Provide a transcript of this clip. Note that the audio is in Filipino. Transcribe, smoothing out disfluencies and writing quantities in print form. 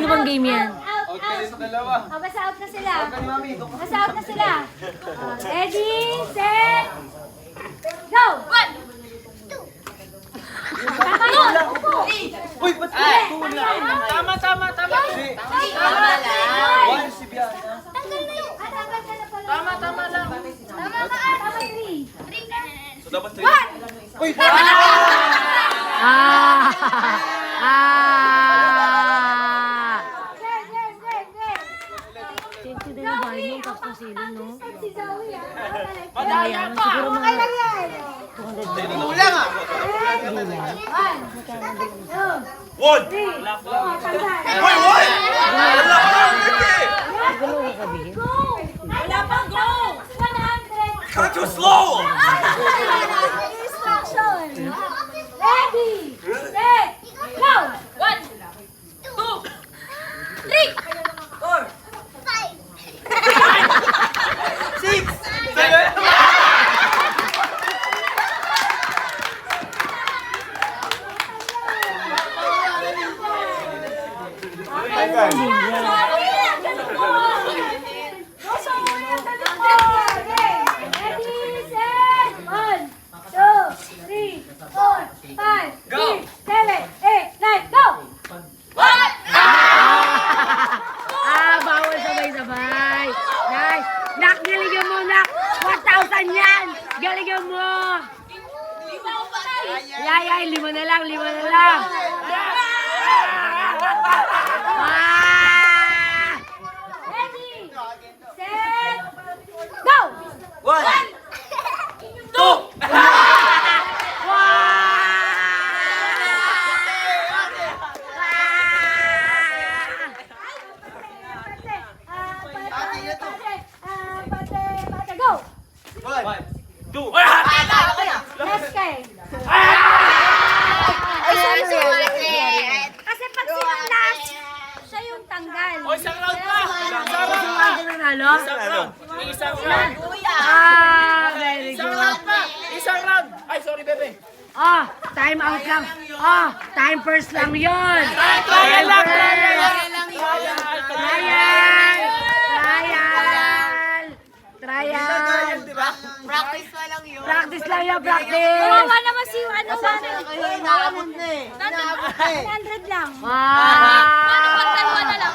bang game yan? Out kayo sa dalawa. Basta out na sila. Mami, Basta out na sila. Ready, set, go! 1, 2, tama yun! Uy, ba't Tama. Tama lang! One si Biana. Tanggal na yun! Tanggal ka na pala. Tama lang. Tama ka! Tama 3. So dapat 3. 1! Uy! Ah! Yes! Siyempre din yung bahay mo, tapos silong, no? Si Zoe, Madaya pa! Siguro mga lang yan. Kulang ah! 1, 2, One! 3. Tanggal. Uy, one! Siguro ka kabihin. Go! Wala pang go! 100. You're too slow! Instruction. Ready, set, go! 1, 2, 3, 4, 5. 6! Bawal sabay-sabay. Nice. Nak, galingan mo, Nak. 1,000 yan. Galingan mo. Yay, 5 na lang, 5 na lang. One! 2! Go! One! 2! Next kay. Kasi pag sinulas, siya yung tanggal. O, isang round pa. Nanalo? Isang round. Very Isang good. round pa. Isang round. Ay, sorry, bebe. Time out lang. Time first lang yun. Trial lang. Trial. Practice pa lang yun. Practice lang yan, practice. Kawawa naman si ano ba? Inaabot na eh. 100 lang. Ah. Paano pag dalawa na lang?